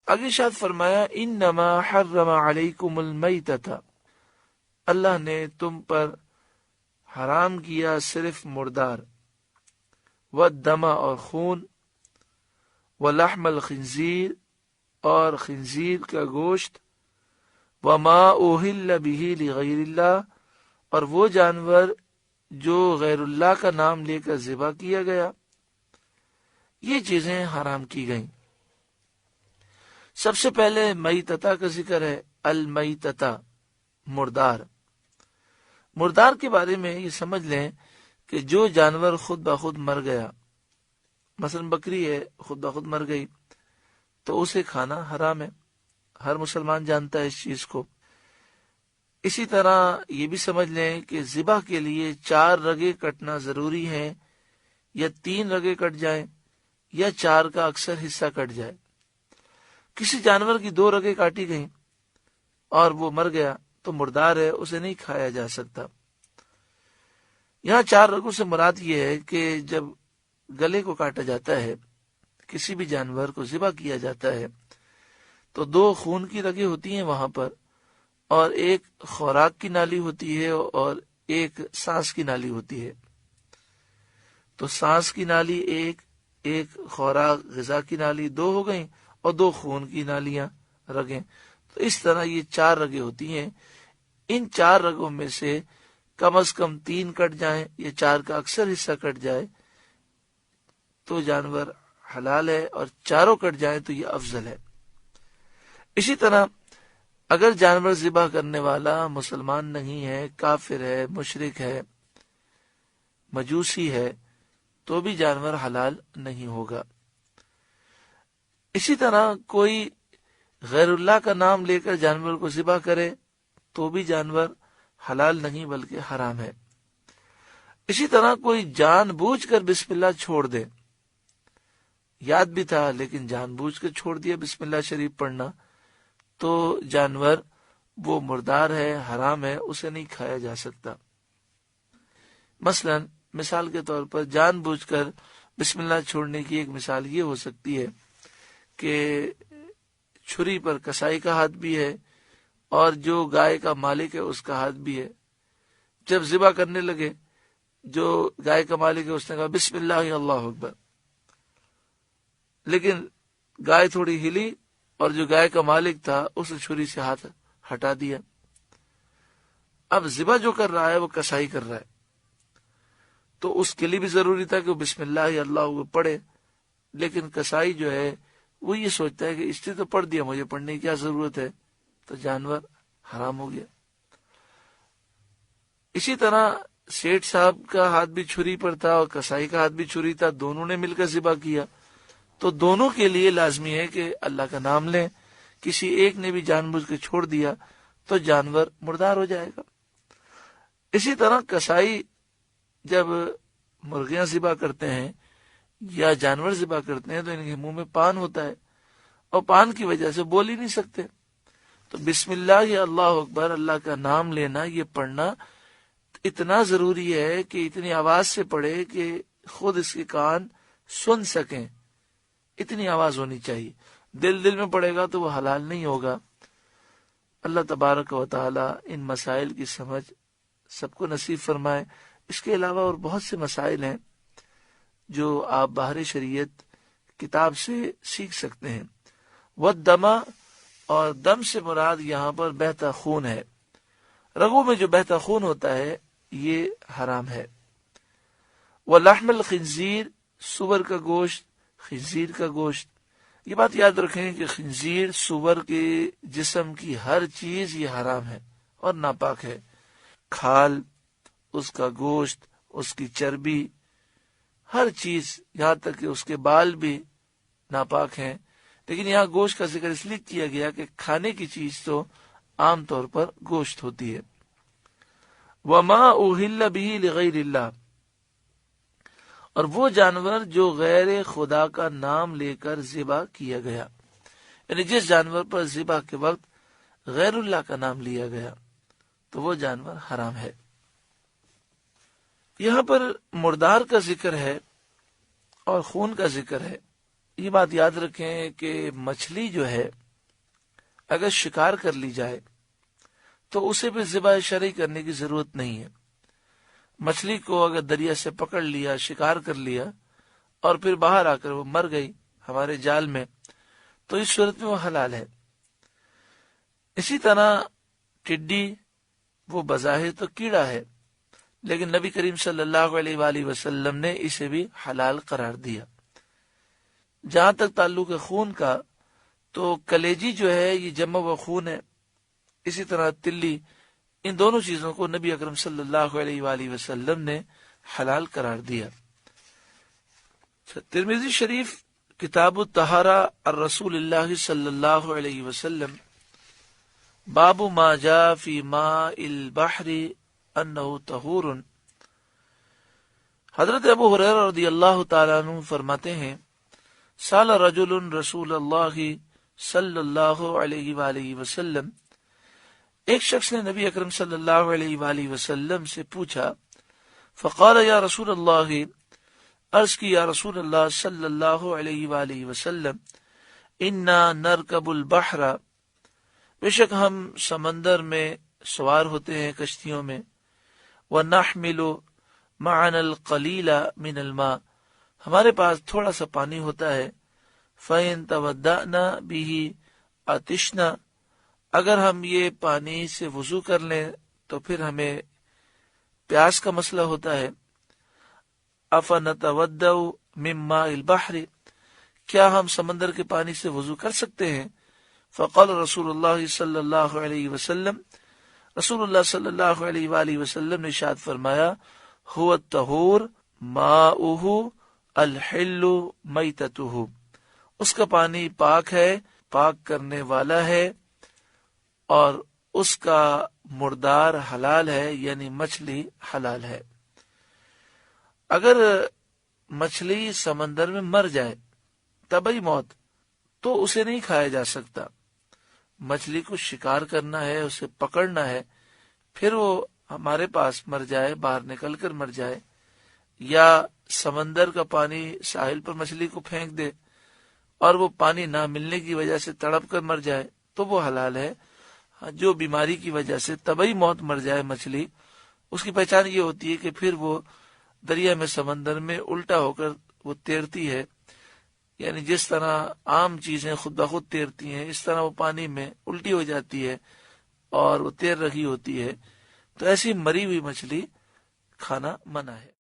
آگے ارشاد فرمایا انما حرم علیکم المیتۃ، اللہ نے تم پر حرام کیا صرف مردار، والدم اور خون، ولحم الخنزیر اور خنزیر کا گوشت، وما اوہل بہ لغیر اللہ اور وہ جانور جو غیر اللہ کا نام لے کر ذبح کیا گیا، یہ چیزیں حرام کی گئیں۔ سب سے پہلے میتتا کا ذکر ہے، المیتتا مردار۔ مردار کے بارے میں یہ سمجھ لیں کہ جو جانور خود بخود مر گیا، مثلا بکری ہے خود بخود مر گئی، تو اسے کھانا حرام ہے، ہر مسلمان جانتا ہے اس چیز کو۔ اسی طرح یہ بھی سمجھ لیں کہ ذبح کے لیے 4 رگیں کٹنا ضروری ہے، یا 3 رگیں کٹ جائیں یا 4 کا اکثر حصہ کٹ جائے۔ کسی جانور کی 2 رگیں کاٹی گئیں اور وہ مر گیا تو مردار ہے، اسے نہیں کھایا جا سکتا۔ یہاں 4 رگوں سے مراد یہ ہے کہ جب گلے کو کاٹا جاتا ہے، کسی بھی جانور کو ذبح کیا جاتا ہے، تو 2 خون کی رگیں ہوتی ہیں وہاں پر، اور ایک خوراک کی نالی ہوتی ہے اور ایک سانس کی نالی ہوتی ہے۔ تو سانس کی نالی ایک خوراک غذا کی نالی 2 ہو گئیں، اور 2 خون کی نالیاں رگیں، تو اس طرح یہ 4 رگیں ہوتی ہیں۔ ان 4 رگوں میں سے کم از کم 3 کٹ جائیں یا 4 کا اکثر حصہ کٹ جائے تو جانور حلال ہے، اور 4 کٹ جائیں تو یہ افضل ہے۔ اسی طرح اگر جانور ذبح کرنے والا مسلمان نہیں ہے، کافر ہے، مشرک ہے، مجوسی ہے، تو بھی جانور حلال نہیں ہوگا۔ اسی طرح کوئی غیر اللہ کا نام لے کر جانور کو ذبح کرے تو بھی جانور حلال نہیں بلکہ حرام ہے۔ اسی طرح کوئی جان بوجھ کر بسم اللہ چھوڑ دے، یاد بھی تھا لیکن جان بوجھ کر چھوڑ دیا بسم اللہ شریف پڑھنا، تو جانور وہ مردار ہے، حرام ہے، اسے نہیں کھایا جا سکتا۔ مثلا مثال کے طور پر جان بوجھ کر بسم اللہ چھوڑنے کی ایک مثال یہ ہو سکتی ہے کہ چھری پر کسائی کا ہاتھ بھی ہے اور جو گائے کا مالک ہے اس کا ہاتھ بھی ہے۔ جب ذبح کرنے لگے، جو گائے کا مالک ہے اس نے کہا بسم اللہ اللہ اکبر، لیکن گائے تھوڑی ہلی اور جو گائے کا مالک تھا اس نے چھری سے ہاتھ ہٹا دیا۔ اب ذبح جو کر رہا ہے وہ کسائی کر رہا ہے، تو اس کے لیے بھی ضروری تھا کہ وہ بسم اللہ اللہ پڑھے، لیکن کسائی جو ہے وہ یہ سوچتا ہے کہ اس نے تو پڑھ دیا، مجھے پڑھنے کی کیا ضرورت ہے، تو جانور حرام ہو گیا۔ اسی طرح سیٹھ صاحب کا ہاتھ بھی چھری پر تھا اور کسائی کا ہاتھ بھی چھری تھا، دونوں نے مل کر ذبح کیا، تو دونوں کے لیے لازمی ہے کہ اللہ کا نام لیں۔ کسی ایک نے بھی جان بوجھ کے چھوڑ دیا تو جانور مردار ہو جائے گا۔ اسی طرح کسائی جب مرغیاں ذبح کرتے ہیں یا جانور ذبح کرتے ہیں تو ان کے منہ میں پان ہوتا ہے، اور پان کی وجہ سے بول ہی نہیں سکتے، تو بسم اللہ یا اللہ اکبر، اللہ کا نام لینا، یہ پڑھنا اتنا ضروری ہے کہ اتنی آواز سے پڑھے کہ خود اس کے کان سن سکیں، اتنی آواز ہونی چاہیے۔ دل میں پڑھے گا تو وہ حلال نہیں ہوگا۔ اللہ تبارک و تعالی ان مسائل کی سمجھ سب کو نصیب فرمائے۔ اس کے علاوہ اور بہت سے مسائل ہیں جو آپ باہر شریعت کتاب سے سیکھ سکتے ہیں۔ والدم، اور دم سے مراد یہاں پر بہتا خون ہے، رگوں میں جو بہتا خون ہوتا ہے یہ حرام ہے۔ ولحم الخنزیر، سور کا گوشت، خنزیر کا گوشت۔ یہ بات یاد رکھیں کہ خنزیر، سور کے جسم کی ہر چیز یہ حرام ہے اور ناپاک ہے۔ کھال، اس کا گوشت، اس کی چربی، ہر چیز، یہاں تک کہ اس کے بال بھی ناپاک ہیں۔ لیکن یہاں گوشت کا ذکر اس لیے کیا گیا کہ کھانے کی چیز تو عام طور پر گوشت ہوتی ہے۔ وما اوہل بہ لغیر اللہ، اور وہ جانور جو غیر خدا کا نام لے کر ذبح کیا گیا، یعنی جس جانور پر ذبح کے وقت غیر اللہ کا نام لیا گیا تو وہ جانور حرام ہے۔ یہاں پر مردار کا ذکر ہے اور خون کا ذکر ہے، یہ بات یاد رکھیں کہ مچھلی جو ہے اگر شکار کر لی جائے تو اسے بھی ذبح شرعی کرنے کی ضرورت نہیں ہے۔ مچھلی کو اگر دریا سے پکڑ لیا، شکار کر لیا اور پھر باہر آ کر وہ مر گئی ہمارے جال میں، تو اس صورت میں وہ حلال ہے۔ اسی طرح ٹڈی، وہ بظاہر تو کیڑا ہے لیکن نبی کریم صلی اللہ علیہ وآلہ وسلم نے اسے بھی حلال قرار دیا۔ جہاں تک تعلق ہے خون کا، تو کلیجی جو ہے یہ جمع و خون ہے، اسی طرح تلی، ان دونوں چیزوں کو نبی اکرم صلی اللہ علیہ وآلہ وسلم نے حلال قرار دیا۔ ترمذی شریف کتاب الطہارہ الرسول اللہ صلی اللہ علیہ وسلم، باب ما جاء فی ماء البحر انہ طہور۔ حضرت ابو ہریرہ رضی اللہ تعالیٰ عنہ فرماتے ہیں، سال رجل رسول اللہ صلی اللہ علیہ وآلہ وسلم، ایک شخص نے نبی اکرم صلی اللہ علیہ وآلہ وسلم سے پوچھا، فقال یا رسول اللہ، عرض کی یا رسول اللہ صلی اللہ علیہ وآلہ وسلم، انا نرکب البحر، بے شک ہم سمندر میں سوار ہوتے ہیں کشتیوں میں، ونحمل معنا القلیل من الماء، ہمارے پاس تھوڑا سا پانی ہوتا ہے، فَإِن تَوَدَّأْنَا بِهِ عَطِشْنَا، اگر ہم یہ پانی سے وضو کر لیں تو پھر ہمیں پیاس کا مسئلہ ہوتا ہے، أَفَنَتَوَدَّأُ مِن مَاءِ الْبَحْرِ، کیا ہم سمندر کے پانی سے وضو کر سکتے ہیں؟ فقال رسول اللہ صلی اللہ علیہ وسلم، رسول اللہ صلی اللہ علیہ وآلہ وسلم نے ارشاد فرمایا، هو الطہور ماؤہ الحل میتتہ، اس کا پانی پاک ہے، پاک کرنے والا ہے، اور اس کا مردار حلال ہے، یعنی مچھلی حلال ہے۔ اگر مچھلی سمندر میں مر جائے طبعی موت، تو اسے نہیں کھایا جا سکتا۔ مچھلی کو شکار کرنا ہے، اسے پکڑنا ہے، پھر وہ ہمارے پاس مر جائے، باہر نکل کر مر جائے، یا سمندر کا پانی ساحل پر مچھلی کو پھینک دے اور وہ پانی نہ ملنے کی وجہ سے تڑپ کر مر جائے تو وہ حلال ہے۔ جو بیماری کی وجہ سے طبعی موت مر جائے مچھلی، اس کی پہچان یہ ہوتی ہے کہ پھر وہ دریا میں، سمندر میں الٹا ہو کر وہ تیرتی ہے، یعنی جس طرح عام چیزیں خود بخود تیرتی ہیں اس طرح وہ پانی میں الٹی ہو جاتی ہے اور وہ تیر رہی ہوتی ہے، تو ایسی مری ہوئی مچھلی کھانا منع ہے۔